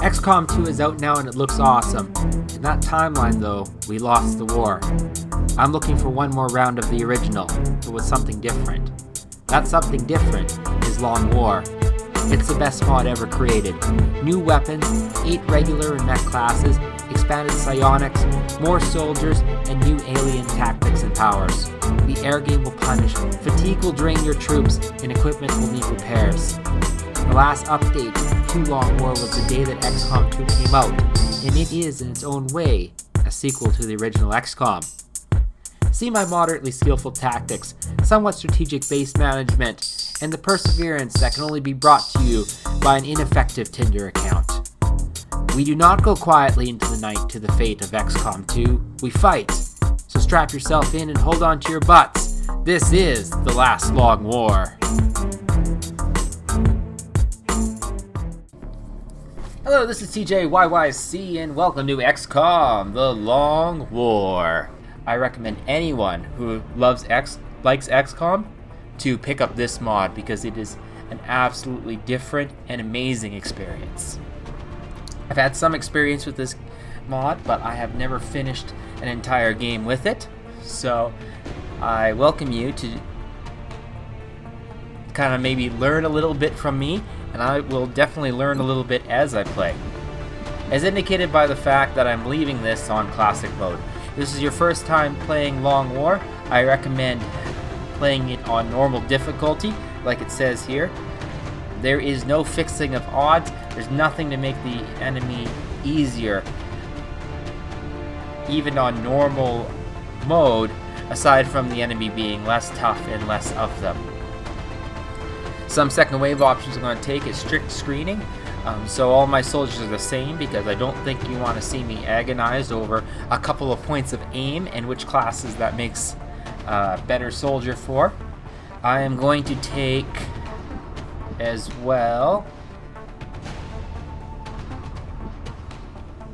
Xcom 2 is out now and it looks awesome. In that timeline though, we lost the war. I'm looking for one more round of the original, but with something different. That something different is Long War. It's the best mod ever created. New weapons, 8 regular and mech classes, expanded psionics, more soldiers, and new alien tactics and powers. The air game will punish, fatigue will drain your troops, and equipment will need repairs. The last update to Long War was the day that XCOM 2 came out, and it is, in its own way, a sequel to the original XCOM. See my moderately skillful tactics, somewhat strategic base management, and the perseverance that can only be brought to you by an ineffective Tinder account. We do not go quietly into the night to the fate of XCOM 2, we fight. So strap yourself in and hold on to your butts. This is the last Long War. Hello, this is TJ YYC and welcome to XCOM, the Long War. I recommend anyone who likes XCOM to pick up this mod because it is an absolutely different and amazing experience. I've had some experience with this mod, but I have never finished an entire game with it, so I welcome you to kind of maybe learn a little bit from me, and I will definitely learn a little bit as I play. As indicated by the fact that I'm leaving this on classic mode. If this is your first time playing Long War, I recommend playing it on normal difficulty, like it says here. There is no fixing of odds, there's nothing to make the enemy easier, even on normal mode, aside from the enemy being less tough and less of them. Some second wave options I'm going to take is strict screening, so all my soldiers are the same because I don't think you want to see me agonize over a couple of points of aim and which classes that makes a better soldier for. I am going to take as well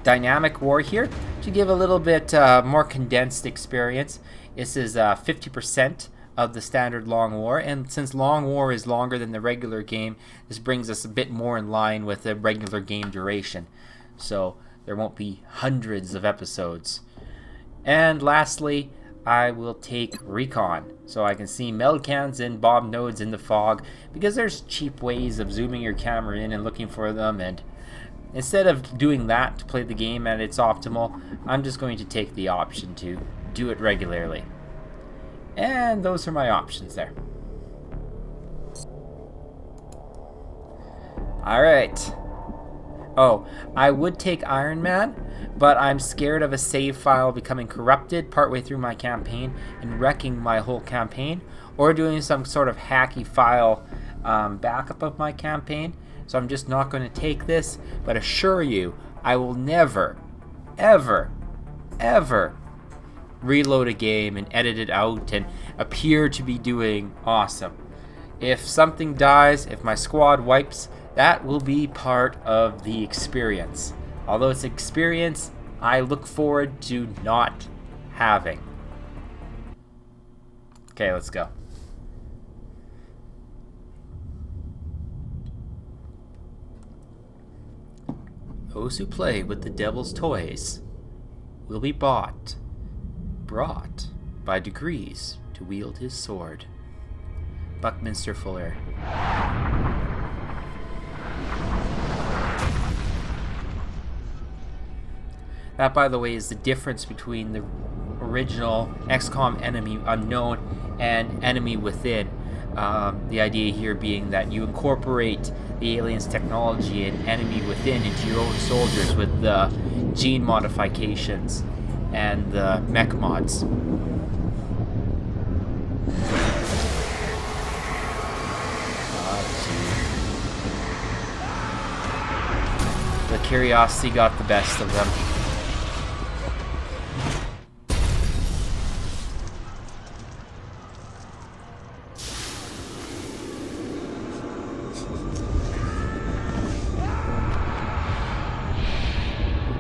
Dynamic War here to give a little bit more condensed experience. This is 50% of the standard Long War, and since Long War is longer than the regular game, this brings us a bit more in line with the regular game duration, so there won't be hundreds of episodes. And lastly, I will take Recon, so I can see meld cans and bomb nodes in the fog, because there's cheap ways of zooming your camera in and looking for them, and instead of doing that to play the game at its optimal, I'm just going to take the option to do it regularly. And those are my options there. Alright. Oh, I would take Iron Man, but I'm scared of a save file becoming corrupted partway through my campaign and wrecking my whole campaign, or doing some sort of hacky file backup of my campaign. So I'm just not going to take this, but assure you, I will never, ever, ever reload a game and edit it out and appear to be doing awesome. If something dies, if my squad wipes, that will be part of the experience. Although it's experience I look forward to not having. Okay, let's go. Those who play with the devil's toys will be brought by degrees to wield his sword. Buckminster Fuller. That, by the way, is the difference between the original XCOM Enemy Unknown and Enemy Within. The idea here being that you incorporate the aliens' technology and Enemy Within into your own soldiers with the gene modifications and the mech mods. The curiosity got the best of them.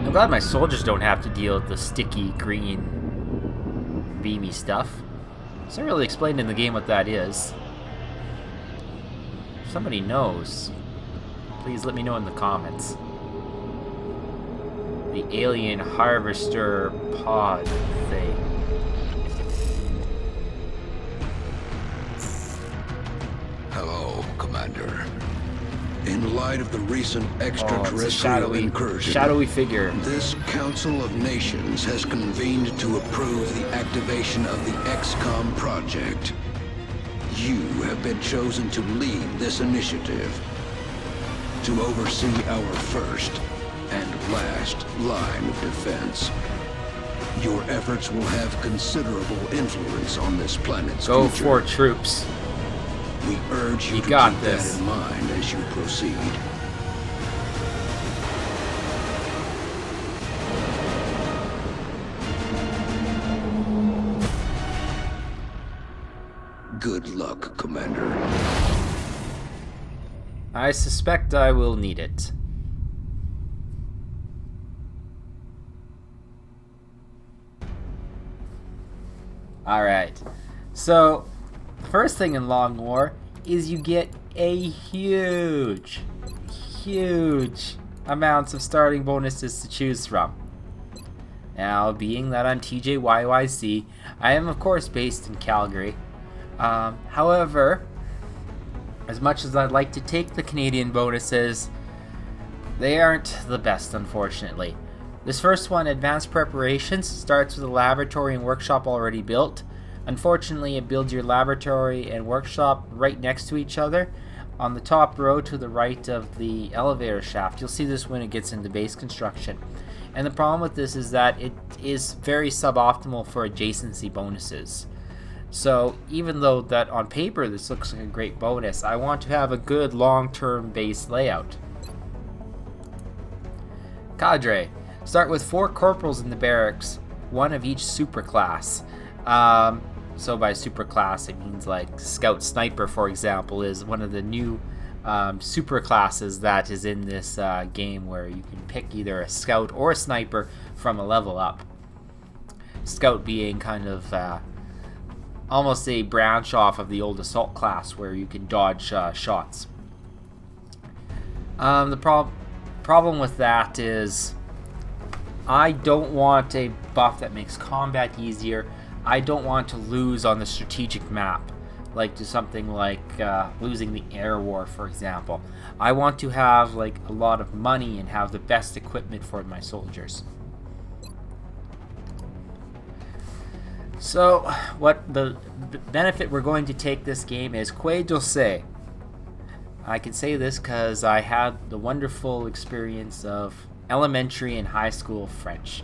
I'm glad my soldiers don't have to deal with the sticky, green, beamy stuff. It's not really explained in the game what that is. If somebody knows, please let me know in the comments. the alien harvester pod thing. Hello, Commander. In light of the recent extraterrestrial incursion, shadowy figure. This Council of Nations has convened to approve the activation of the Xcom project. You have been chosen to lead this initiative, to oversee our first and last line of defense. Your efforts will have considerable influence on this planet's future. Go for troops. We urge you to got keep this that in mind as you proceed. Good luck, Commander. I suspect I will need it. Alright, so first thing in Long War is you get a huge amounts of starting bonuses to choose from. Now, being that I'm YYC, I am of course based in Calgary. However, as much as I'd like to take the Canadian bonuses, they aren't the best, unfortunately. This first one, Advanced Preparations, starts with a laboratory and workshop already built. Unfortunately, it builds your laboratory and workshop right next to each other on the top row to the right of the elevator shaft. You'll see this when it gets into base construction. And the problem with this is that it is very suboptimal for adjacency bonuses. So even though that on paper this looks like a great bonus, I want to have a good long-term base layout. Cadre. Start with 4 corporals in the barracks, 1 of each superclass. So by superclass, it means like Scout Sniper, for example, is one of the new superclasses that is in this game, where you can pick either a Scout or a Sniper from a level up. Scout being kind of almost a branch off of the old Assault class, where you can dodge shots. The problem with that is I don't want a buff that makes combat easier. I don't want to lose on the strategic map, like to something like losing the air war, for example. I want to have like a lot of money and have the best equipment for my soldiers. So what the benefit we're going to take this game is que dulce. I can say this because I had the wonderful experience of elementary and high school French.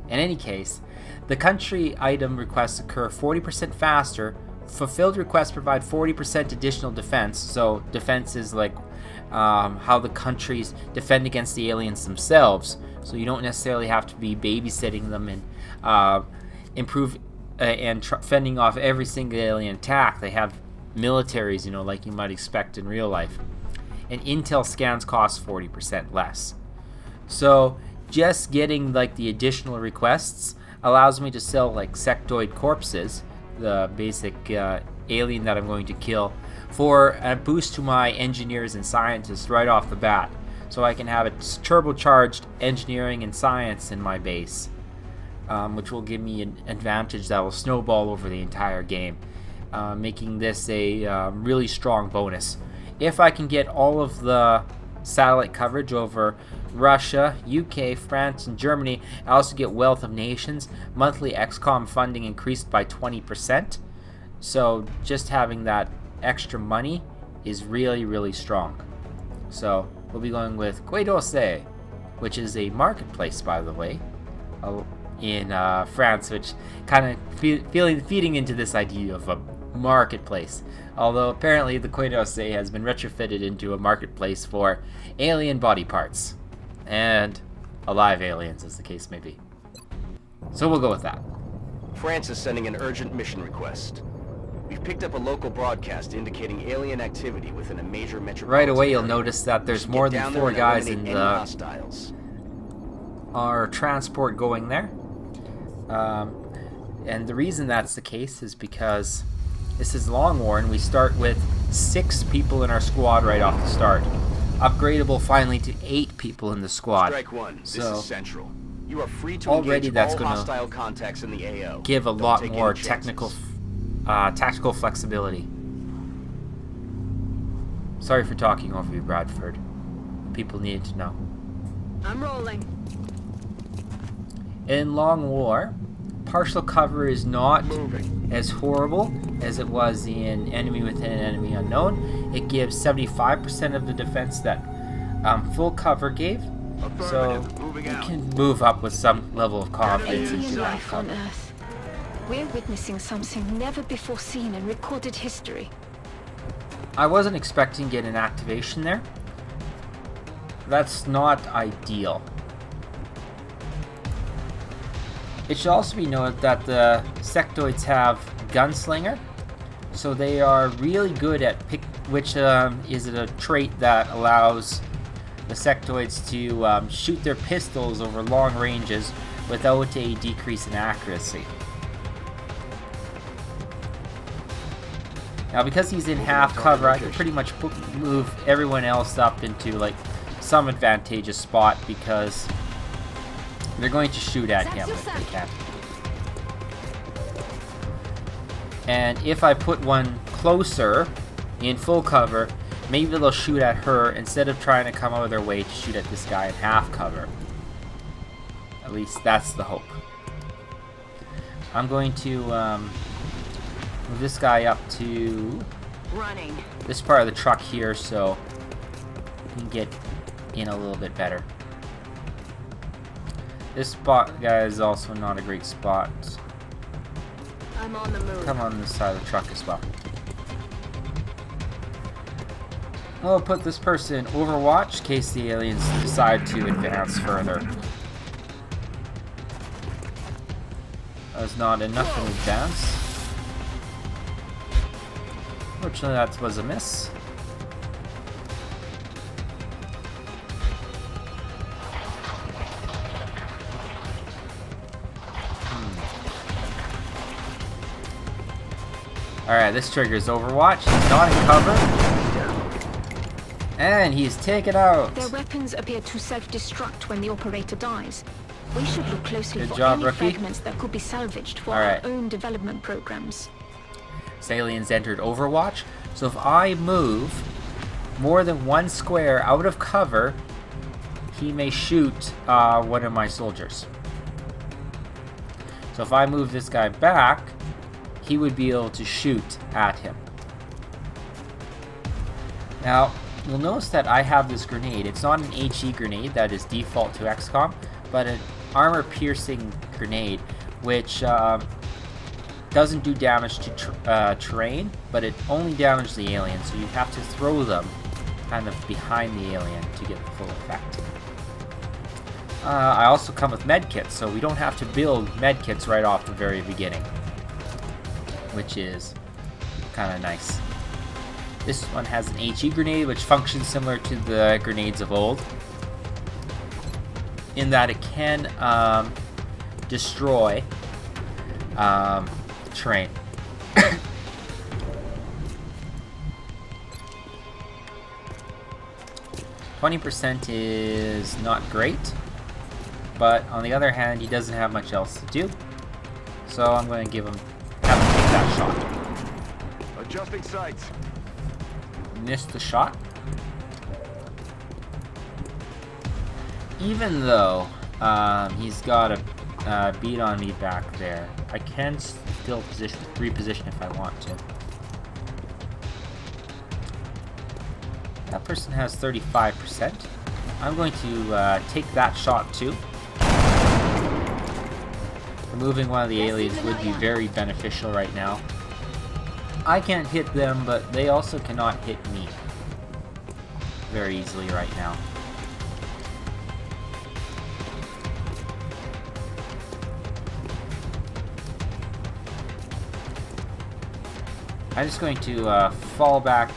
In any case, the country item requests occur 40% faster. Fulfilled requests provide 40% additional defense. So defense is like how the countries defend against the aliens themselves. So you don't necessarily have to be babysitting them and improve and fending off every single alien attack. They have militaries, you know, like you might expect in real life. And intel scans cost 40% less. So just getting like the additional requests allows me to sell like sectoid corpses, the basic alien that I'm going to kill, for a boost to my engineers and scientists right off the bat. So I can have a turbocharged engineering and science in my base, which will give me an advantage that will snowball over the entire game, making this a really strong bonus. If I can get all of the satellite coverage over Russia, UK, France, and Germany, I also get Wealth of Nations. Monthly XCOM funding increased by 20%. So just having that extra money is really, really strong. So we'll be going with Quai which is a marketplace, by the way, in France, which kind of feeding into this idea of a marketplace. Although apparently the Quai d'Orsay has been retrofitted into a marketplace for alien body parts. And alive aliens, as the case may be. So we'll go with that. France is sending an urgent mission request. We've picked up a local broadcast indicating alien activity within a major metropolitan Right away you'll area. notice that there's more than 4 guys in hostiles. our transport going there. And the reason that's the case is because this is Long War, and we start with 6 people in our squad right off the start. Upgradable finally to 8 people in the squad. Strike 1. This is Central. You are free to Already engage that's all gonna hostile contacts in the AO. give a Don't lot take more any chances. tactical flexibility. Sorry for talking over you, Bradford. People needed to know. I'm rolling. In Long War, partial cover is not as horrible as it was in Enemy Within Enemy Unknown. It gives 75% of the defense that full cover gave, so you can move up with some level of confidence into Alien that life on cover. Earth. We're witnessing something never before seen in recorded history. I wasn't expecting to get an activation there. That's not ideal. It should also be noted that the sectoids have Gunslinger, so they are really good at which is a trait that allows the sectoids to shoot their pistols over long ranges without a decrease in accuracy. Now, because he's in half cover, I can pretty much move everyone else up into like some advantageous spot because they're going to shoot at him if they can. And if I put one closer in full cover, maybe they'll shoot at her instead of trying to come out of their way to shoot at this guy in half cover. At least that's the hope. I'm going to move this guy up to Running. this part of the truck here so we can get in a little bit better. This spot, guy, is also not a great spot. I'm on the move. Come on this side of the truck as well. We'll put this person in Overwatch in case the aliens decide to advance further. That was not enough in advance. Fortunately, that was a miss. Alright, this triggers Overwatch. He's not in cover. And he's taken out. Their weapons appear to self-destruct when the operator dies. We should look closely Good for job, any rookie. fragments that could be salvaged for Alright. our own development programs. This alien's entered Overwatch. So if I move more than one square out of cover, he may shoot one of my soldiers. So if I move this guy back, he would be able to shoot at him. Now, you'll notice that I have this grenade. It's not an HE grenade that is default to XCOM, but an armor-piercing grenade, which doesn't do damage to terrain, but it only damages the alien, so you have to throw them kind of behind the alien to get the full effect. I also come with medkits, so we don't have to build medkits right off the very beginning, which is kind of nice. This one has an HE grenade, which functions similar to the grenades of old, in that it can destroy terrain. 20% is not great, but on the other hand, he doesn't have much else to do, so I'm going to have him take that shot. Adjusting sights. Missed the shot. Even though he's got a beat on me back there, I can still reposition if I want to. That person has 35%. I'm going to take that shot too. Removing one of the aliens would be very beneficial right now. I can't hit them, but they also cannot hit me very easily right now. I'm just going to fall back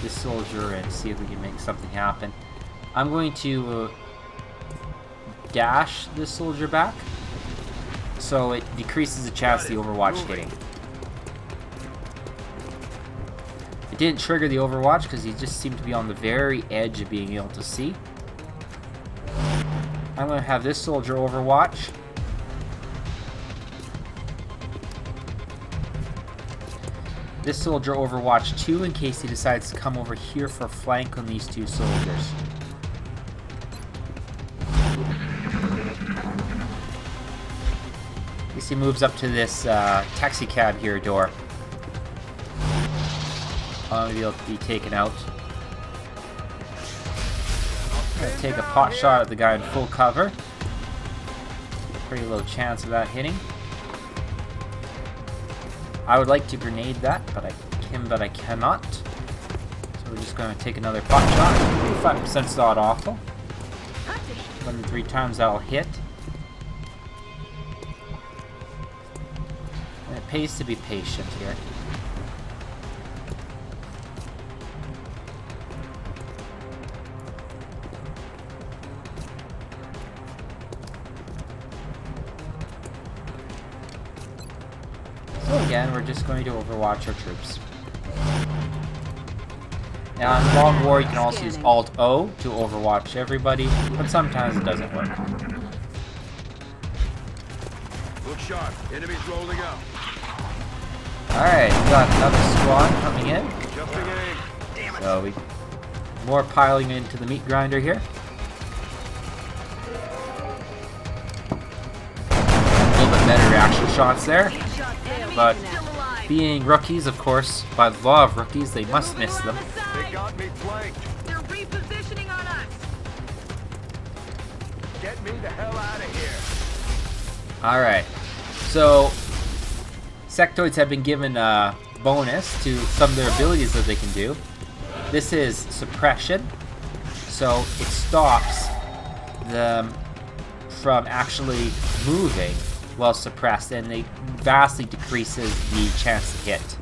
this soldier and see if we can make something happen. I'm going to dash this soldier back, so it decreases the chance of the Overwatch hitting. It didn't trigger the Overwatch because he just seemed to be on the very edge of being able to see. I'm I'm going to have this soldier overwatch. This soldier overwatch too, in case he decides to come over here for a flank on these two soldiers. At least he moves up to this taxi cab here door. Maybe he'll be taken out. Gonna take a pot shot at the guy in full cover. Pretty low chance of that hitting. I would like to grenade that, but I cannot. So we're just going to take another pot shot. 5% is not awful. 1 in 3 times that'll hit. And it pays to be patient here. Again, we're just going to overwatch our troops. Now in Long War you can also use Alt-O to overwatch everybody, but sometimes it doesn't work. Look sharp, enemies rolling up. Alright, we got another squad coming in. Jumping in. Damn it. So more piling into the meat grinder here. A little bit better reaction shots there. But being rookies, of course, by the law of rookies, they must miss them. They got me flanked. They're repositioning on us. Get me the hell out of here. Alright, so sectoids have been given a bonus to some of their abilities that they can do. This is suppression, so it stops them from actually moving while suppressed, and it vastly decreases the chance to hit.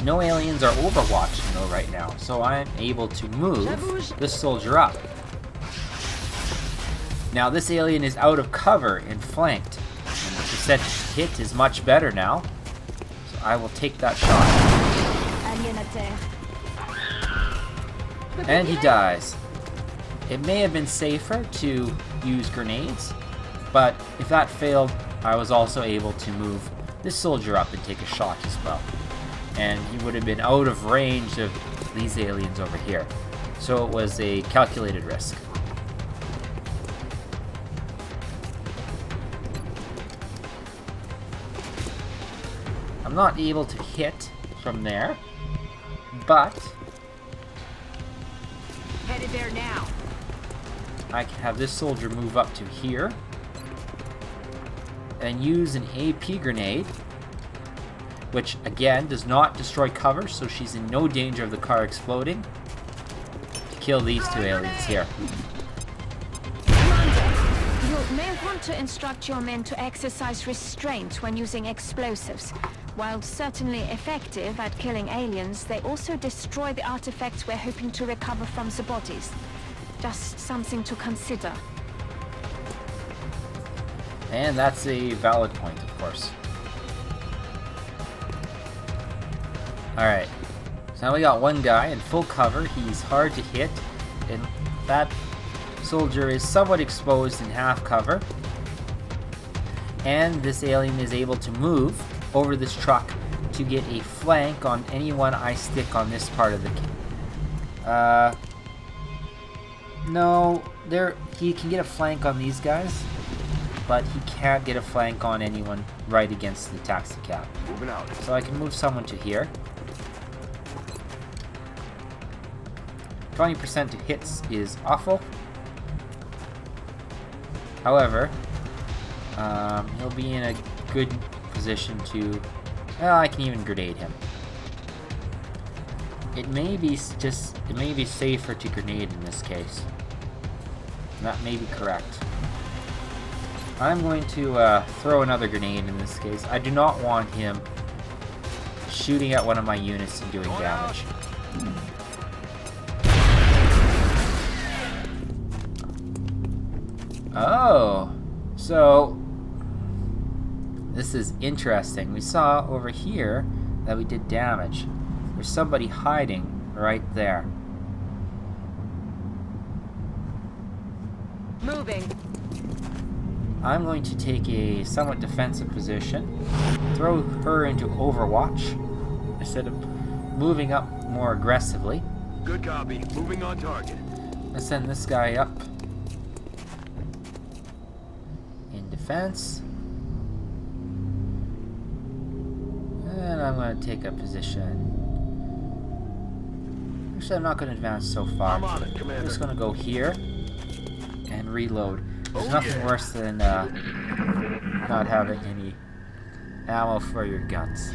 No aliens are overwatching though right now, so I'm able to move this soldier up. Now this alien is out of cover and flanked, and the percentage to hit is much better now, so I will take that shot. And he dies. It may have been safer to use grenades, but if that failed, I was also able to move this soldier up and take a shot as well. And he would have been out of range of these aliens over here. So it was a calculated risk. I'm not able to hit from there, but Headed there now. I can have this soldier move up to here and use an AP grenade, which again does not destroy cover, so she's in no danger of the car exploding, to kill these two aliens here. Commander, you may want to instruct your men to exercise restraint when using explosives. While certainly effective at killing aliens, they also destroy the artifacts we're hoping to recover from the bodies. Just something to consider. And that's a valid point, of course. Alright, so now we got one guy in full cover. He's hard to hit, and that soldier is somewhat exposed in half cover. And this alien is able to move over this truck to get a flank on anyone I stick on this part of the no, he can get a flank on these guys, but he can't get a flank on anyone right against the taxi cab. Moving out. So I can move someone to here. 20% to hits is awful. However, he'll be in a good position to... Well, I can even grenade him. It may be safer to grenade in this case. That may be correct. I'm going to throw another grenade in this case. I do not want him shooting at one of my units and doing damage. Oh, so this is interesting. We saw over here that we did damage. There's somebody hiding right there. Moving. I'm going to take a somewhat defensive position, throw her into Overwatch, instead of moving up more aggressively. Good copy. Moving on target. I send this guy up in defense. And I'm going to take a position. Actually, I'm not going to advance so far. I'm on it, Commander. I'm just going to go here and reload. There's Oh, nothing yeah. worse than not having any ammo for your guns.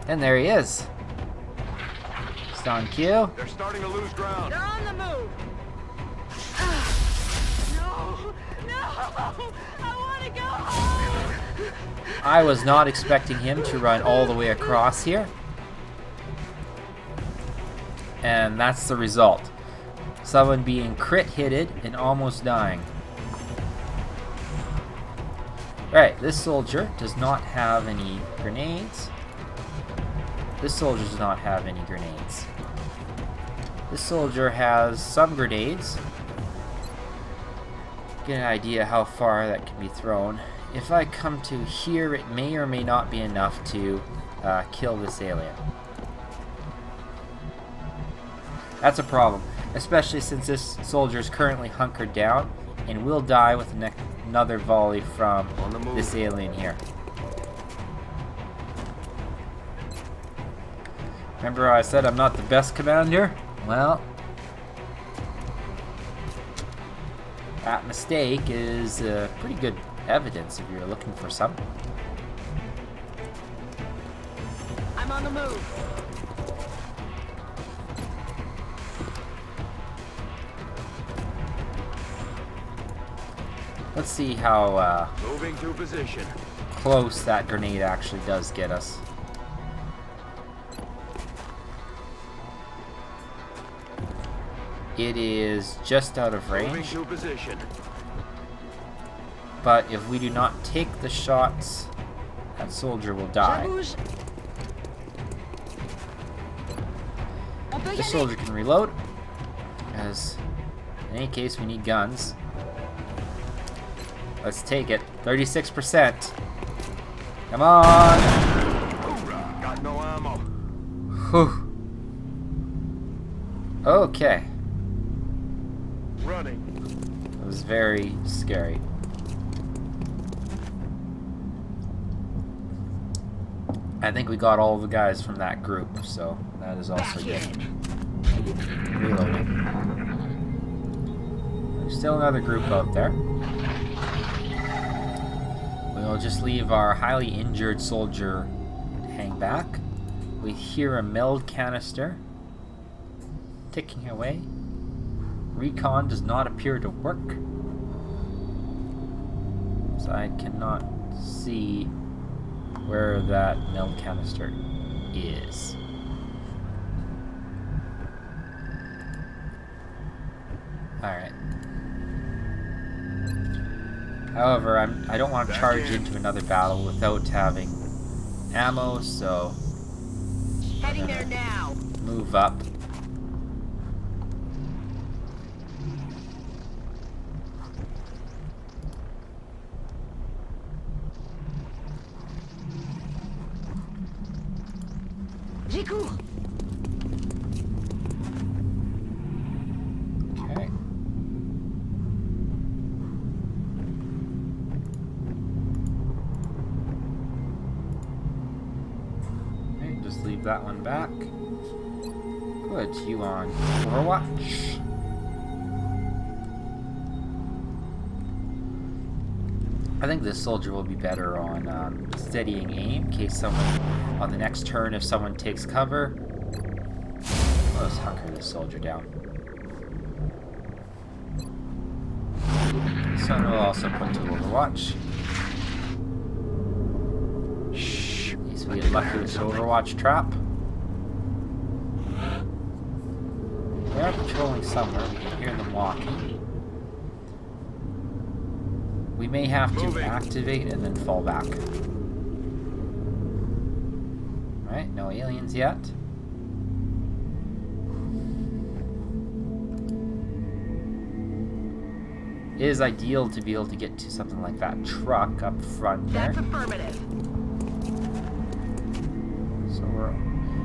And there he is. Just on cue. They're starting to lose ground. They're on the move. No, no, I want to go home. I was not expecting him to run all the way across here. And that's the result. Someone being crit hitted and almost dying. Right, this soldier does not have any grenades. This soldier does not have any grenades. This soldier has some grenades. Get an idea how far that can be thrown. If I come to here, it may or may not be enough to kill this alien. That's a problem, especially since this soldier is currently hunkered down and will die with another volley from On the move. this alien here. Remember how I said I'm not the best commander? Well, that mistake is pretty good evidence if you're looking for some. I'm on the move. Let's see how Moving to position. close that grenade actually does get us. It is just out of Moving range, to position. but if we do not take the shots, that soldier will die. This soldier can reload, as in any case we need guns. Let's take it. 36%. Come on! Hoorah! Got no ammo. Whew. Okay. Running. It was very scary. I think we got all the guys from that group, so that is also good. Reloading. There's still another group out there. We'll just leave our highly injured soldier to hang back. We hear a meld canister ticking away. Recon does not appear to work, so I cannot see where that meld canister is. Alright. However, I don't want to charge into another battle without having ammo, so Heading there now. move up. J'écours. Okay. Okay, just leave that one back. Put you on Overwatch. I think this soldier will be better on steadying aim in case someone, on the next turn, if someone takes cover. Let's hunker this soldier down. So we'll also put to Overwatch. Shh. In case we get lucky with the Overwatch trap. They are patrolling somewhere. We can hear them walking. We may have to Moving. activate and then fall back. Alright, no aliens yet. It is ideal to be able to get to something like that truck up front there. That's affirmative. So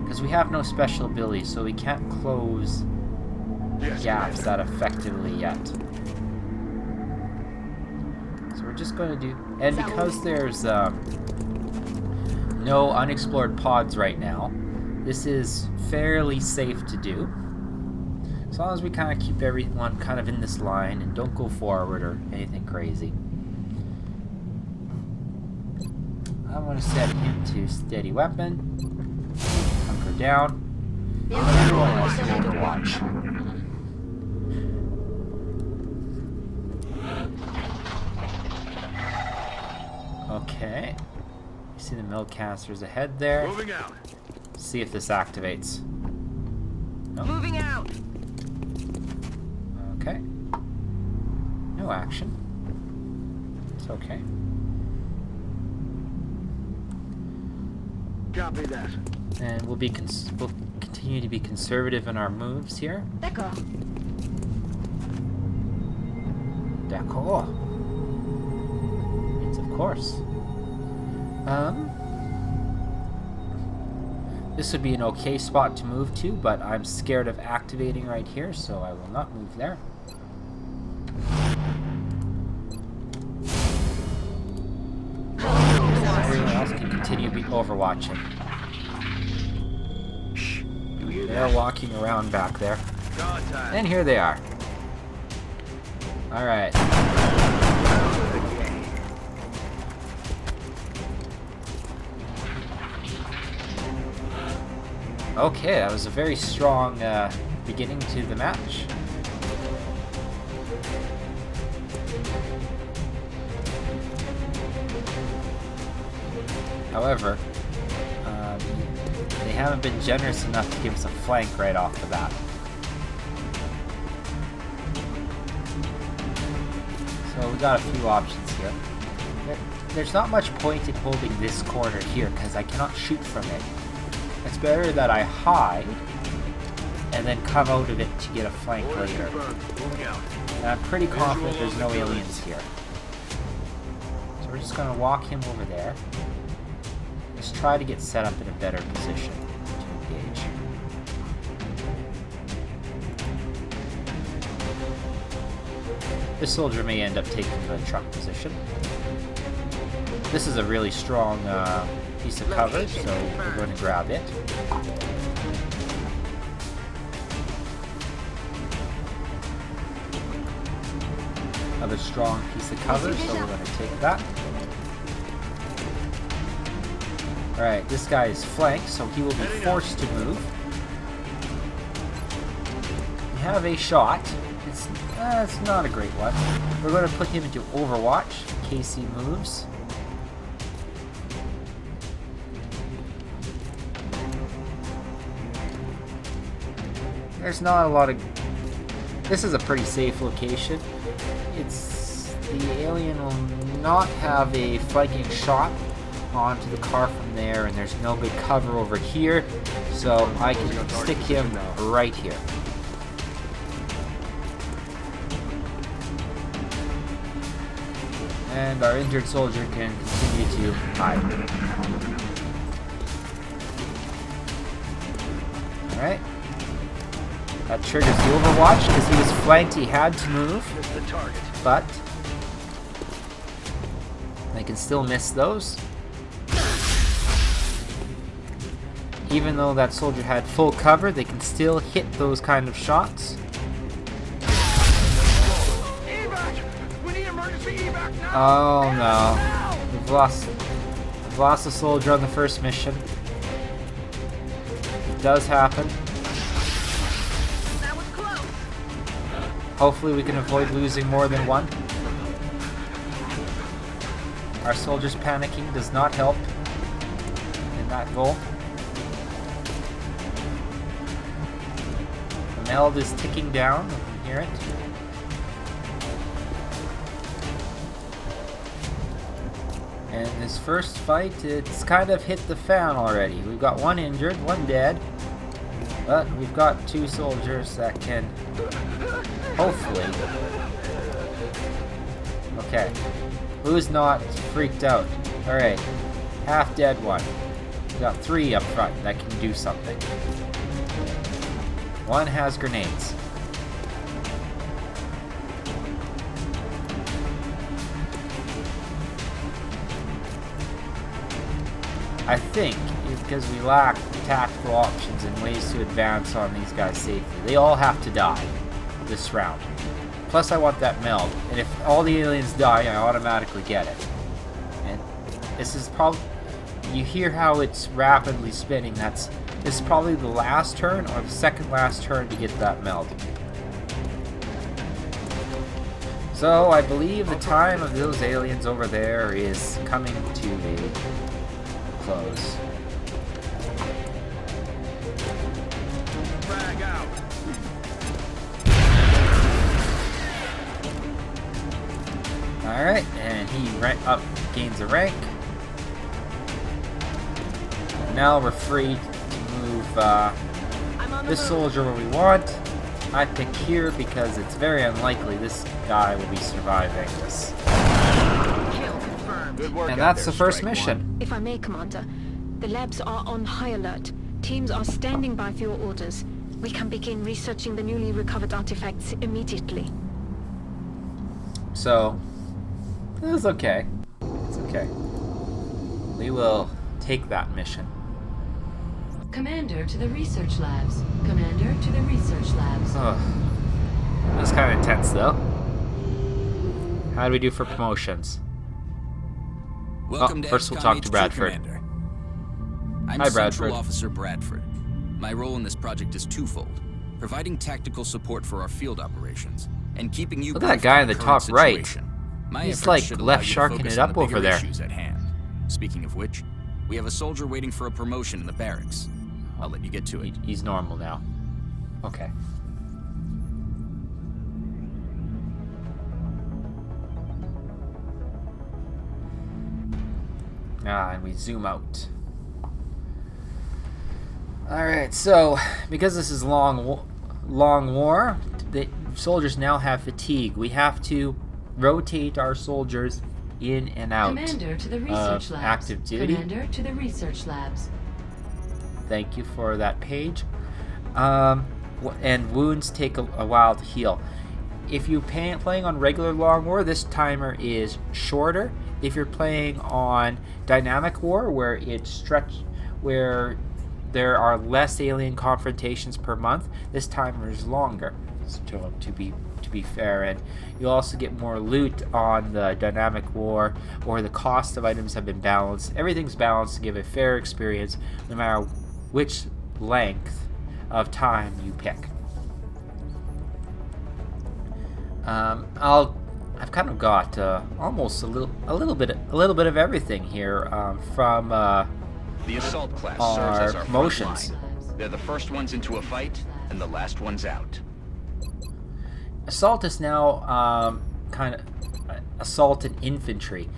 because we have no special ability, so we can't close gaps that effectively yet. So we're just going to do, and because there's no unexplored pods right now, this is fairly safe to do. As long as we kind of keep everyone kind of in this line and don't go forward or anything crazy. I'm going to set him to steady weapon, hunker down, everyone else in Overwatch. Okay. You see the milcasters ahead there. Moving out. See if this activates. Nope. Moving out. Okay. No action. It's okay. Copy that. And we'll continue to be conservative in our moves here. D'accord. D'accord. Means of course. This would be an okay spot to move to, but I'm scared of activating right here, so I will not move there. Everyone else can continue to be overwatching. They're walking around back there. And here they are. Alright. Okay, that was a very strong beginning to the match. However, they haven't been generous enough to give us a flank right off the bat. So we got a few options here. There's not much point in holding this corner here because I cannot shoot from it. It's better that I hide and then come out of it to get a flank later. And I'm pretty confident there's no aliens here. So we're just going to walk him over there. Just try to get set up in a better position to engage. This soldier may end up taking the truck position. This is a really strong piece of cover, so we're going to grab it. Another strong piece of cover, so we're going to take that. Alright, this guy is flanked, so he will be forced to move. We have a shot. It's not a great one. We're going to put him into Overwatch in case he moves. There's not a lot of... This is a pretty safe location. The alien will not have a flanking shot onto the car from there, and there's no good cover over here, so I can stick him right here. And our injured soldier can continue to hide. Alright. That triggers the Overwatch because he was flanked, he had to move. But they can still miss those. Even though that soldier had full cover, they can still hit those kind of shots. Oh no. We've lost a soldier on the first mission. It does happen. Hopefully we can avoid losing more than one. Our soldiers panicking does not help in that goal. The meld is ticking down, we can hear it. And this first fight, it's kind of hit the fan already. We've got one injured, one dead. But we've got two soldiers that can hopefully Okay. Who's not freaked out? Alright. Half dead one. We got 3 up front that can do something. 1 has grenades. I think it's because we lack tactical options and ways to advance on these guys safely. They all have to die this round. Plus I want that meld, and if all the aliens die, I automatically get it. And this is probably, you hear how it's rapidly spinning. This is probably the last turn or the second last turn to get that meld. So I believe the time of those aliens over there is coming to a close. Frag out. Alright, and he gains a rank. Now we're free to move this soldier where we want. I pick here because it's very unlikely this guy will be surviving this. Kill confirmed. Good work And out that's there, the first Strike mission. One. If I may, Commander, the labs are on high alert. Teams are standing by for your orders. We can begin researching the newly recovered artifacts immediately. So, it's okay. It's okay. We will take that mission. Commander to the research labs. Commander to the research labs. Oh, that's kind of intense, though. How do we do for promotions? Welcome to first we'll Xcom talk to HQ, Bradford. Commander. I'm Hi, Central Bradford. Officer Bradford. My role in this project is twofold: providing tactical support for our field operations and keeping you. Look at that briefed guy on in the current top right. situation. My He's efforts like should left allow you to sharking focus it on up the over bigger there. issues at hand. Speaking of which, we have a soldier waiting for a promotion in the barracks. I'll let you get to it. He's normal now. Okay. And we zoom out. Alright, so, because this is long war, the soldiers now have fatigue. We have to rotate our soldiers in and out Commander to the research of labs. active duty. Commander to the research labs. Thank you for that page. And wounds take a while to heal. If you're playing on regular long war, this timer is shorter. If you're playing on dynamic war, where where there are less alien confrontations per month, this timer is longer. So, to be fair, and you also get more loot on the dynamic war, or the cost of items have been balanced. Everything's balanced to give a fair experience, no matter which length of time you pick. I've kind of got almost a little bit of everything here from The assault class our serves as our promotions. front line. They're the first ones into a fight and the last ones out. Assault is now kind of assault and infantry.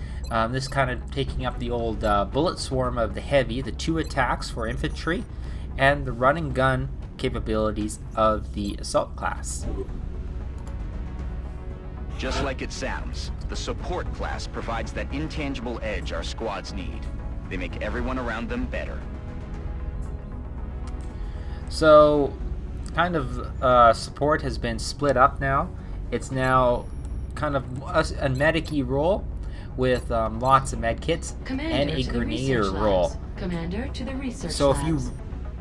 This kind of taking up the old bullet swarm of the heavy, the 2 attacks for infantry, and the run and gun capabilities of the assault class. Just like it sounds, the support class provides that intangible edge our squads need. They make everyone around them better. So, kind of support has been split up now. It's now kind of a medic-y role with lots of med kits Commander and a to the grenadier research role. labs. Commander to the research So labs.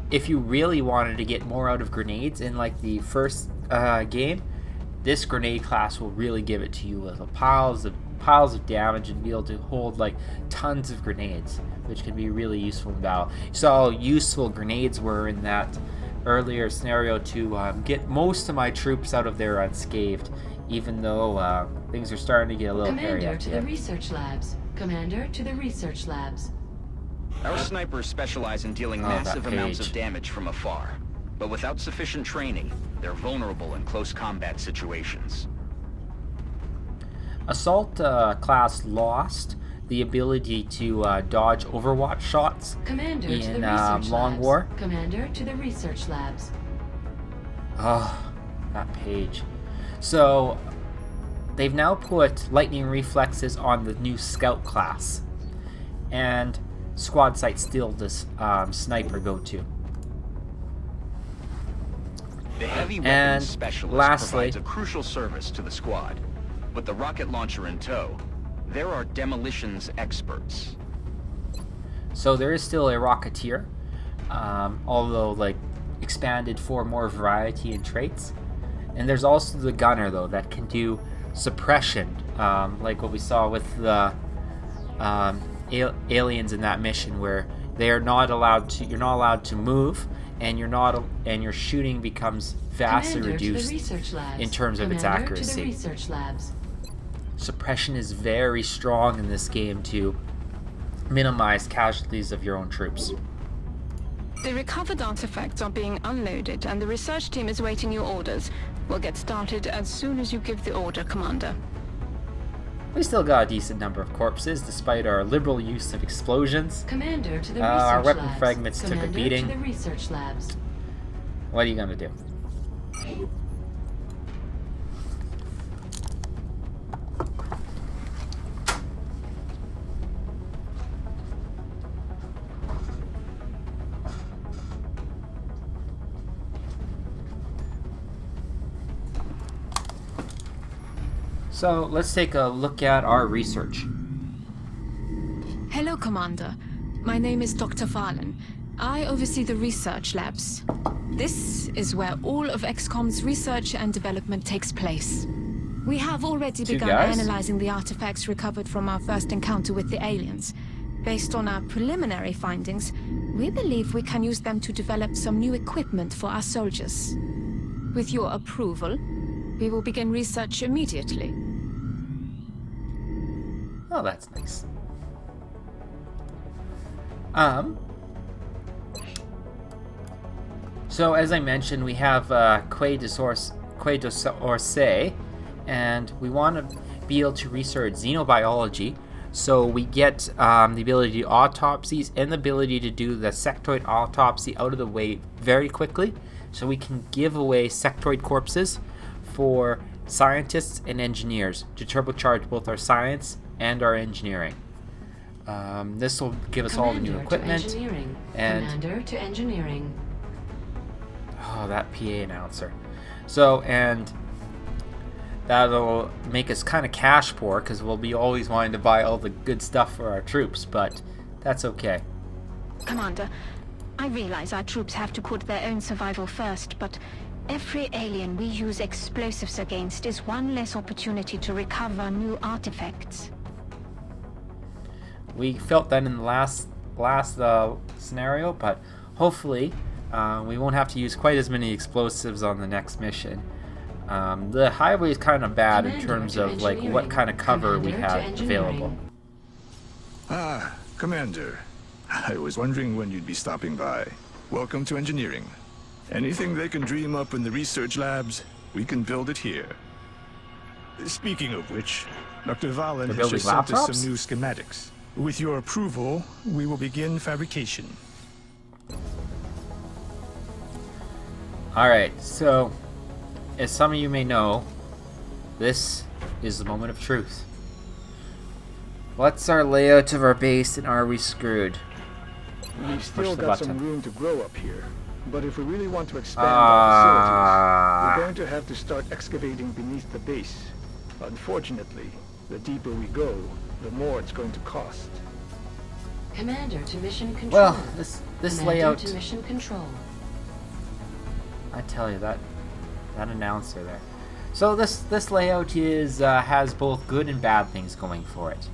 if you really wanted to get more out of grenades in like the first game, this grenade class will really give it to you with piles of damage and be able to hold like tons of grenades, which can be really useful in battle. You saw how useful grenades were in that earlier scenario to get most of my troops out of there unscathed, even though things are starting to get a little hairy Commander at to the the end. research labs. Commander to the research labs. Our snipers specialize in dealing Oh, that massive amounts page. of damage from afar. But without sufficient training, they're vulnerable in close combat situations. Assault class lost the ability to dodge Overwatch shots Commander to the in research Long labs. War. Commander to the research labs. Oh, that page. So, they've now put lightning reflexes on the new scout class, and squad site still this sniper go-to. The heavy And weapons specialist lastly, provides a crucial service to the squad. With the rocket launcher in tow, there are demolitions experts. so there is still a rocketeer, although like expanded for more variety and traits. And there's also the gunner though that can do suppression, like what we saw with the aliens in that mission, where they are not allowed to. You're not allowed to move, and your shooting becomes vastly Commander to the reduced research labs. in terms of its Commander to the accuracy. research labs. Suppression is very strong in this game to minimize casualties of your own troops. The recovered artifacts are being unloaded, and the research team is waiting your orders. We'll get started as soon as you give the order, Commander. We still got a decent number of corpses, despite our liberal use of explosions. Commander to the research Our weapon labs. fragments took a Commander beating. to the research labs. What are you gonna do? So let's take a look at our research. Hello, Commander. My name is Dr. Valen. I oversee the research labs. This is where all of Xcom's research and development takes place. We have already Two begun guys? analyzing the artifacts recovered from our first encounter with the aliens. Based on our preliminary findings, we believe we can use them to develop some new equipment for our soldiers. With your approval, we will begin research immediately. Oh, that's nice. So as I mentioned, we have Quai d'Orsay, and we want to be able to research xenobiology. So we get the ability to do autopsies and the ability to do the sectoid autopsy out of the way very quickly, so we can give away sectoid corpses for scientists and engineers to turbocharge both our science and our engineering. This will give us all the new Commander to equipment. engineering. And Commander to engineering. oh, that PA announcer. So, and that'll make us kind of cash poor because we'll be always wanting to buy all the good stuff for our troops, but that's okay. Commander, I realize our troops have to put their own survival first, but every alien we use explosives against is one less opportunity to recover new artifacts. We felt that in the last scenario, but hopefully we won't have to use quite as many explosives on the next mission. The highway is kind of bad in terms of like what kind of cover we have available. Ah, Commander. I was wondering when you'd be stopping by. Welcome to engineering. Anything they can dream up in the research labs, we can build it here. Speaking of which, Dr. Valen has just sent us some new schematics. With your approval, we will begin fabrication. Alright, so as some of you may know, this is the moment of truth. What's our layout of our base, and are we screwed? We've Push still the got some button. room to grow up here. But if we really want to expand our facilities, we're going to have to start excavating beneath the base. Unfortunately, the deeper we go, the more it's going to cost. Commander to mission control. Well, this Commander layout, to mission control. I tell you, that announcer there. So this layout is has both good and bad things going for it.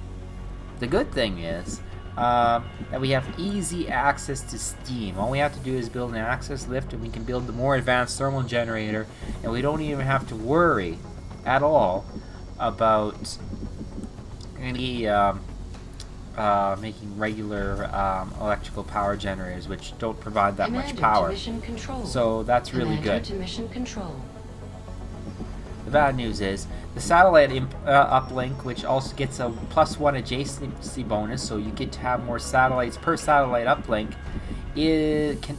The good thing is that we have easy access to steam. All we have to do is build an access lift, and we can build the more advanced thermal generator, and we don't even have to worry at all about any making regular electrical power generators, which don't provide that much Commander power. To mission control. So that's really Commander good. To mission control. The bad news is the satellite uplink, which also gets a +1 adjacency bonus, so you get to have more satellites per satellite uplink.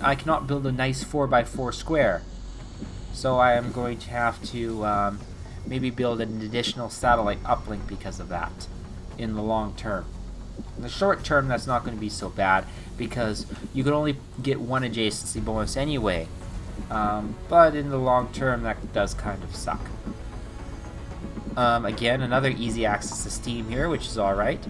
I cannot build a nice 4x4 square, so I am going to have to maybe build an additional satellite uplink because of that in the long term. In the short term, that's not going to be so bad because you can only get one adjacency bonus anyway. But in the long term, that does kind of suck. Again, another easy access to Steam here, which is alright.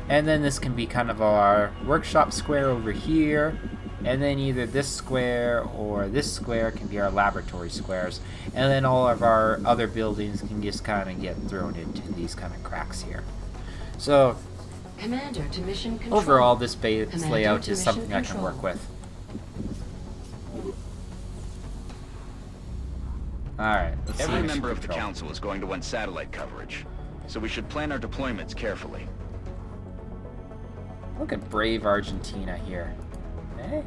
And then this can be kind of our workshop square over here. And then either this square or this square can be our laboratory squares. And then all of our other buildings can just kind of get thrown into these kind of cracks here. So, Commander to mission control. overall, this base Commander layout to is something mission I can control. work with. Alright, let's see Every mission member of the control. council is going to want satellite coverage, so we should plan our deployments carefully. Look at brave Argentina here. Eh?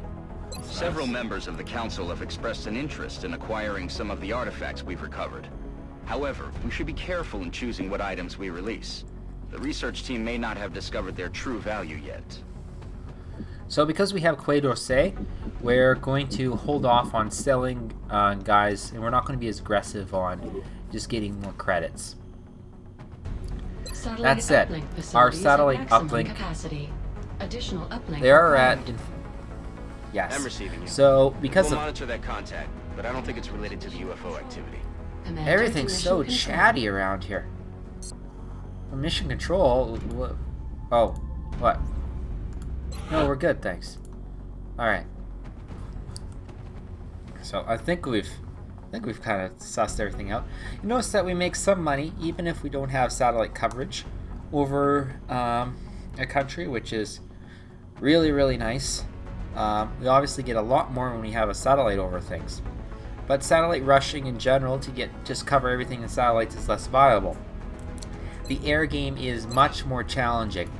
Several members of the council have expressed an interest in acquiring some of the artifacts we've recovered. However, we should be careful in choosing what items we release. The research team may not have discovered their true value yet. So because we have Quaidorse, we're going to hold off on selling guys, and we're not going to be as aggressive on just getting more credits. Satellite That said, uplink our facilities satellite at maximum uplink, capacity. Additional uplink they are at... required. Yes. I'm receiving you. So because We'll of monitor that contact, but I don't think it's related to the UFO activity. Commander everything's to so mission control. chatty around here. For mission control... Oh, what? No, we're good, thanks. Alright. So I think we've kind of sussed everything out. You notice that we make some money even if we don't have satellite coverage over a country, which is really, really nice. We obviously get a lot more when we have a satellite over things. But satellite rushing in general to just cover everything in satellites is less viable. The air game is much more challenging.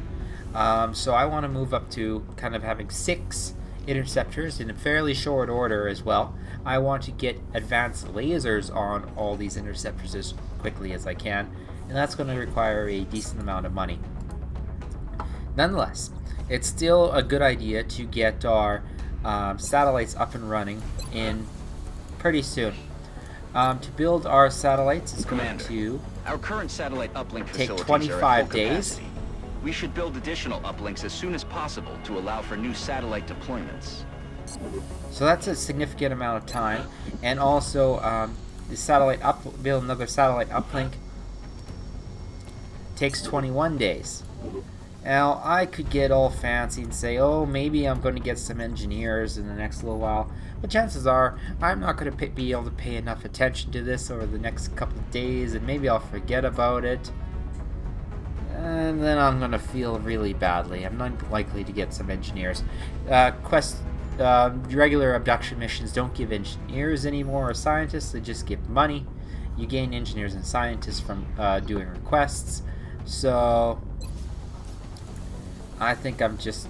So I want to move up to kind of having 6 interceptors in a fairly short order as well. I want to get advanced lasers on all these interceptors as quickly as I can, and that's going to require a decent amount of money. Nonetheless, it's still a good idea to get our satellites up and running in pretty soon. To build our satellites is going Commander, to our current satellite uplink take facilities 25 are at full days. capacity. We should build additional uplinks as soon as possible to allow for new satellite deployments. So that's a significant amount of time, and also the build another satellite uplink takes 21 days. Now I could get all fancy and say, oh, maybe I'm going to get some engineers in the next little while, but chances are I'm not going to be able to pay enough attention to this over the next couple of days, and maybe I'll forget about it. And then I'm going to feel really badly. I'm not likely to get some engineers. Regular abduction missions don't give engineers anymore or scientists. They just give money. You gain engineers and scientists from doing requests. So I think I'm just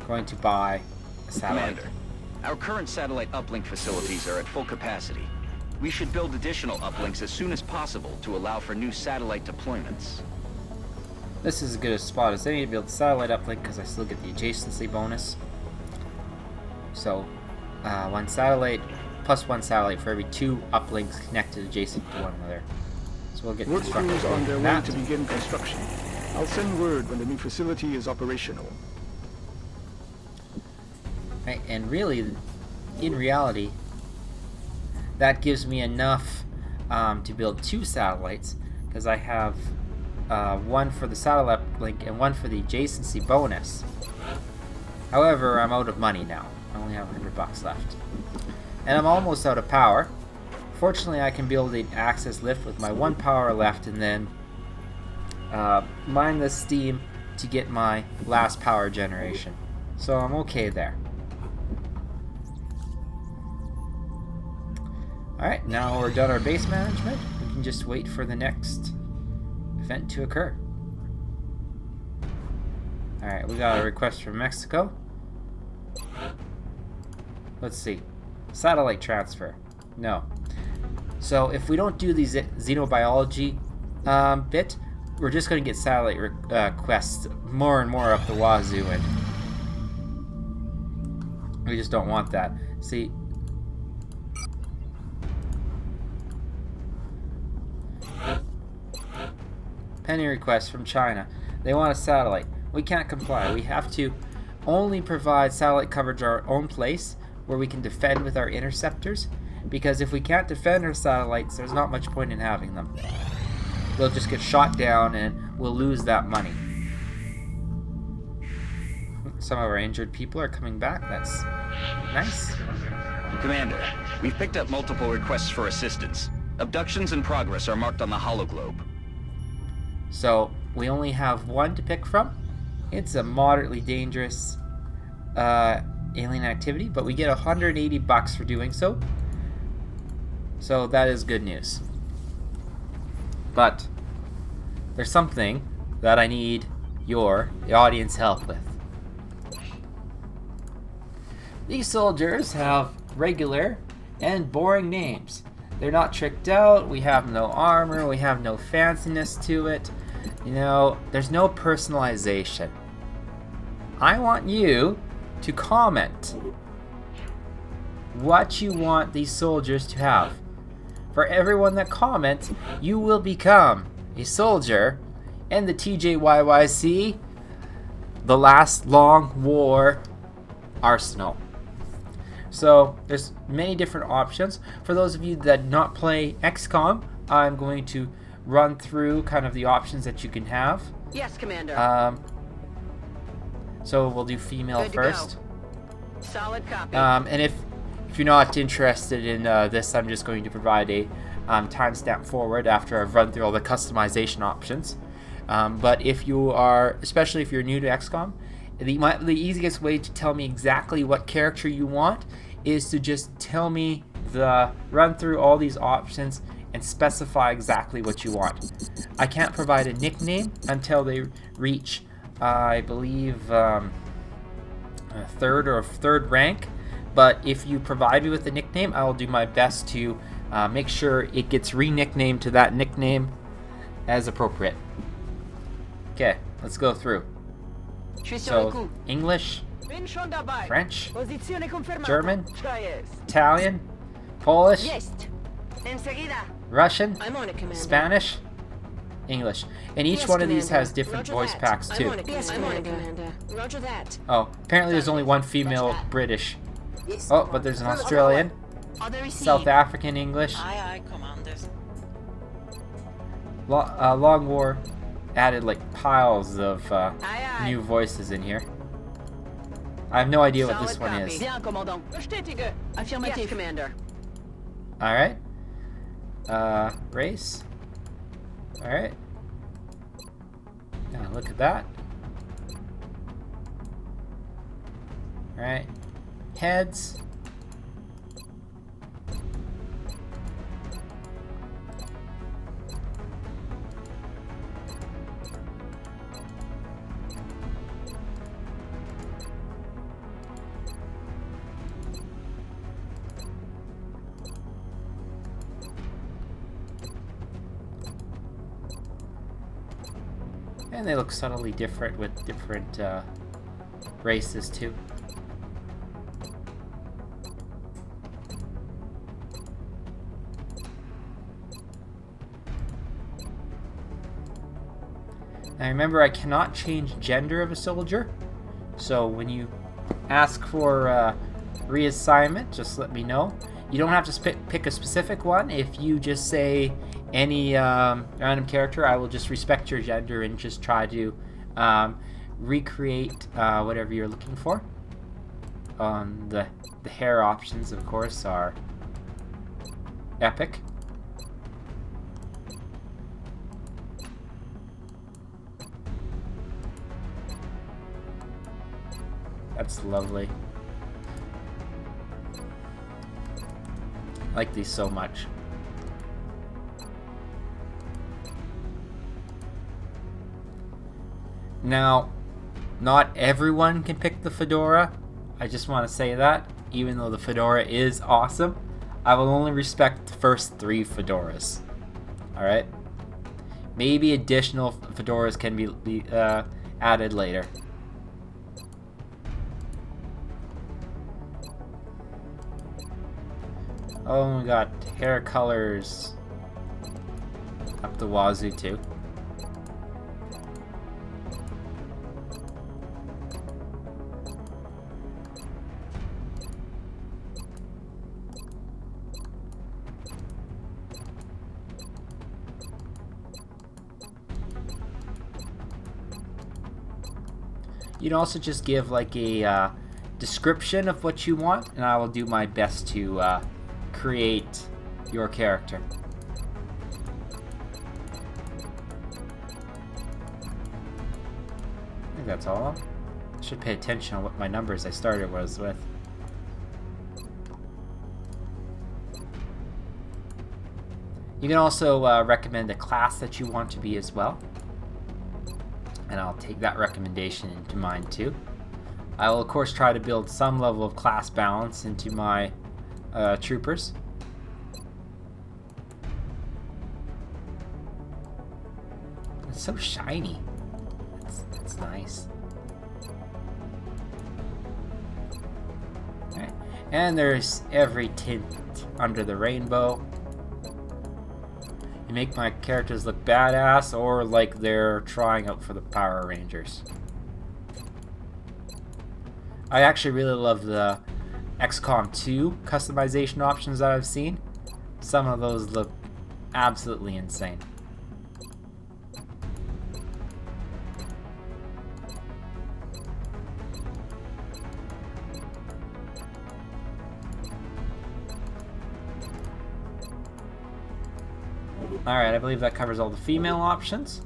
going to buy a satellite. Commander, our current satellite uplink facilities are at full capacity. We should build additional uplinks as soon as possible to allow for new satellite deployments. This is as good a spot as any to build a satellite uplink because I still get the adjacency bonus. So, 1 satellite plus 1 satellite for every 2 uplinks connected adjacent to one another. So we'll get Work crews constructed on their way that. to begin construction. I'll send word when the new facility is operational. Right, and really, in reality, that gives me enough to build 2 satellites because I have 1 for the satellite link and 1 for the adjacency bonus. However, I'm out of money now. I only have $100 left. And I'm almost out of power. Fortunately, I can build an access lift with my 1 power left and then mine the steam to get my last power generation. So I'm okay there. Alright, now we're done our base management. We can just wait for the next event to occur. Alright, we got a request from Mexico. Let's see. Satellite transfer. No. So if we don't do the xenobiology bit, we're just going to get satellite requests more and more up the wazoo, and we just don't want that. See, Pending request from China. They want a satellite. We can't comply. We have to only provide satellite coverage our own place where we can defend with our interceptors, because if we can't defend our satellites, there's not much point in having them. They'll just get shot down and we'll lose that money. Some of our injured people are coming back. That's nice. Commander, we've picked up multiple requests for assistance. Abductions in progress are marked on the hologlobe. So we only have one to pick from. It's a moderately dangerous alien activity, but we get $180 for doing so. So that is good news. But there's something that I need the audience help with. These soldiers have regular and boring names. They're not tricked out, we have no armor, we have no fanciness to it. You know, there's no personalization. I want you to comment what you want these soldiers to have. For everyone that comments, you will become a soldier in the YYC, the Last Long War arsenal. So there's many different options. For those of you that do not play XCOM, I'm going to run through kind of the options that you can have. Yes, Commander. So we'll do female first. Solid copy. And if you're not interested in this, I'm just going to provide a timestamp forward after I've run through all the customization options. But if you are, especially if you're new to XCOM, the easiest way to tell me exactly what character you want is to just tell me run through all these options and specify exactly what you want. I can't provide a nickname until they reach, I believe, third rank. But if you provide me with a nickname, I will do my best to make sure it gets re-nicknamed to that nickname as appropriate. Okay, let's go through. So, English, French, German, Italian, Polish, Russian, Spanish, English. And each one of these has different voice packs too. Roger that. Oh, apparently there's only one female British. Oh, but there's an Australian, South African English. Aye, Commander. Long War added like piles of new voices in here. I have no idea what this one is. Yes, Commander. Alright. Race. Alright. Now look at that. Alright. Heads. And they look subtly different with different races too. Now remember, I cannot change gender of a soldier, so when you ask for reassignment, just let me know. You don't have to pick a specific one. If you just say any random character, I will just respect your gender and just try to recreate whatever you're looking for. The hair options, of course, are epic. That's lovely. I like these so much. Now, not everyone can pick the fedora. I just want to say that, even though the fedora is awesome, I will only respect the first 3 fedoras. Alright? Maybe additional fedoras can be added later. Oh, we got hair colors up the wazoo too. You can also just give like a description of what you want, and I will do my best to create your character. I think that's all. I should pay attention on what my numbers I started was with. You can also recommend a class that you want to be as well. And I'll take that recommendation into mind too. I will of course try to build some level of class balance into my troopers. It's so shiny. It's nice. Okay. And there's every tint under the rainbow. You make my characters look badass or like they're trying out for the Power Rangers. I actually really love the XCOM 2 customization options that I've seen. Some of those look absolutely insane. Alright, I believe that covers all the female options.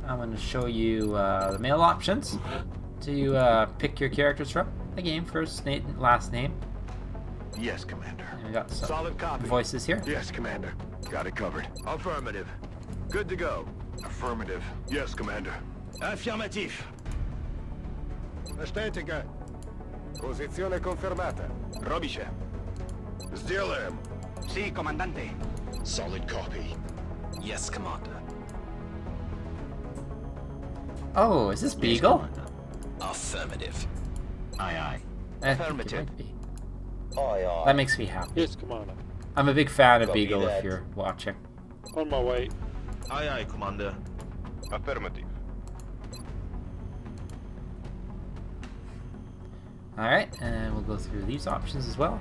I'm going to show you the male options to pick your characters from. Again, first name, last name. Yes, Commander. And we got some Solid copy. voices here. Yes, Commander. Got it covered. Affirmative. Good to go. Affirmative. Yes, Commander. Affirmative. Bestätige. Posizione confermata. Robisze. Still am. Sí, comandante. Solid copy. Yes, Commander. Oh, is this Beagle? Affirmative. Aye, aye. Affirmative. Aye, aye. That makes me happy. Yes, Commander. I'm a big fan of Copy Beagle that. if you're watching. On my way. Aye, aye, Commander. Affirmative. Alright, and we'll go through these options as well.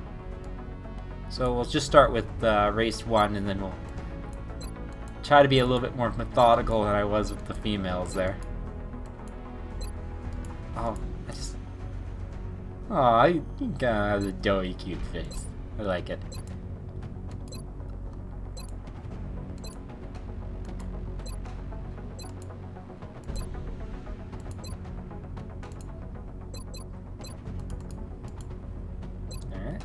So we'll just start with race 1, and then we'll try to be a little bit more methodical than I was with the females there. Oh, I kind of have a doughy cute face. I like it. Alright.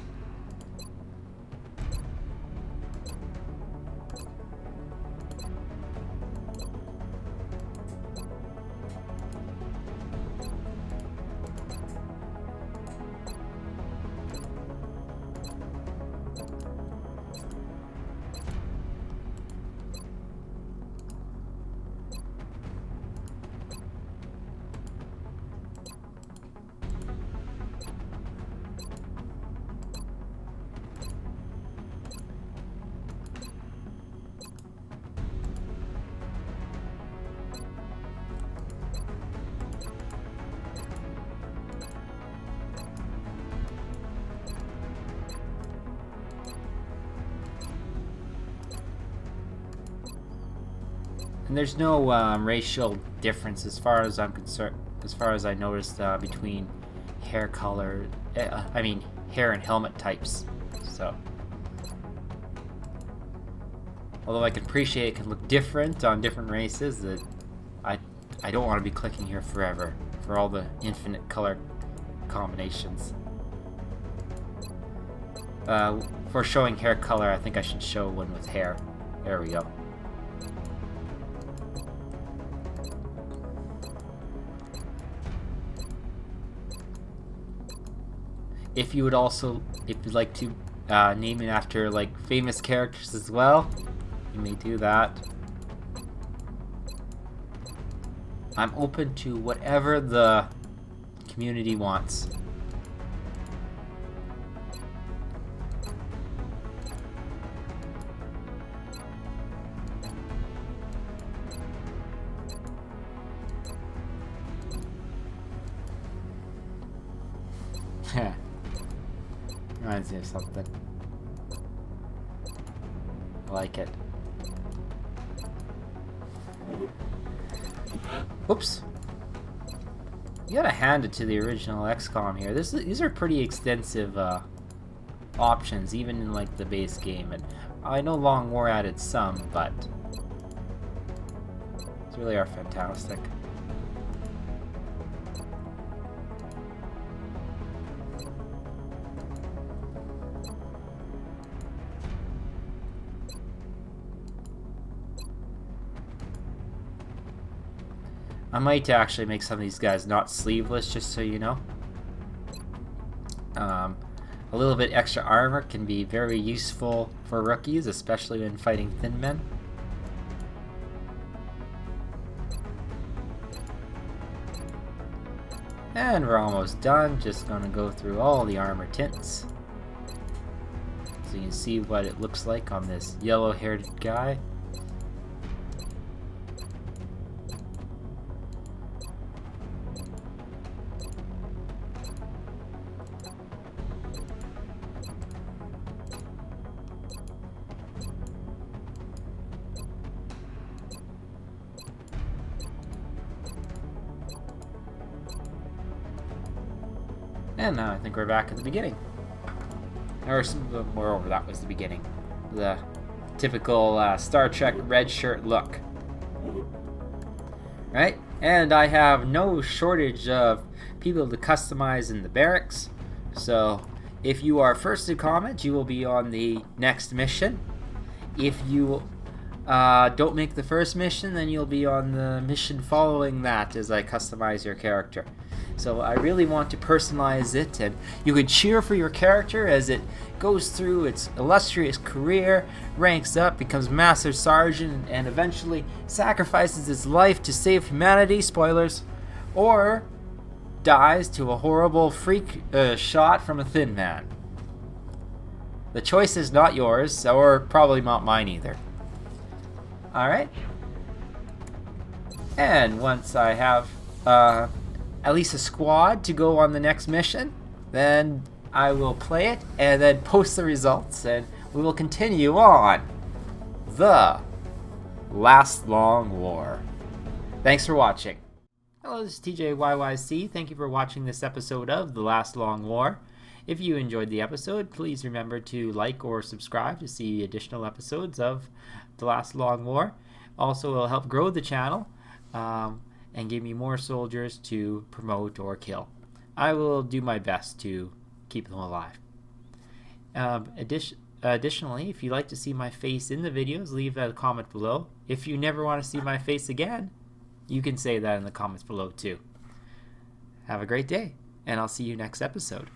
And there's no racial difference as far as I'm concerned, as far as I noticed between hair color, hair and helmet types. So, although I can appreciate it can look different on different races, that I don't want to be clicking here forever for all the infinite color combinations. For showing hair color, I think I should show one with hair. There we go. If you would also, if you'd like to name it after like famous characters as well, you may do that. I'm open to whatever the community wants. Reminds me of something. I like it. Oops. You gotta hand it to the original XCOM here. These are pretty extensive options, even in like the base game. And I know Long War added some, but these really are fantastic. I might actually make some of these guys not sleeveless, just so you know. A little bit extra armor can be very useful for rookies, especially when fighting thin men. And we're almost done. Just gonna go through all the armor tints, so you can see what it looks like on this yellow-haired guy. And now I think we're back at the beginning. Or moreover, that was the beginning. The typical Star Trek red shirt look. Right? And I have no shortage of people to customize in the barracks. So if you are first to comment, you will be on the next mission. If you don't make the first mission, then you'll be on the mission following that as I customize your character. So I really want to personalize it, and you can cheer for your character as it goes through its illustrious career, ranks up, becomes Master Sergeant, and eventually sacrifices its life to save humanity, spoilers, or dies to a horrible freak shot from a thin man. The choice is not yours, or probably not mine either. Alright. And once I have at least a squad to go on the next mission, then I will play it and then post the results, and we will continue on the Last Long War. Thanks for watching. Hello, this is TJ YYC. Thank you for watching this episode of The Last Long War. If you enjoyed the episode, please remember to like or subscribe to see additional episodes of The Last Long War. Also, it'll help grow the channel and give me more soldiers to promote or kill. I will do my best to keep them alive. Additionally, if you'd like to see my face in the videos, leave a comment below. If you never want to see my face again, you can say that in the comments below too. Have a great day, and I'll see you next episode.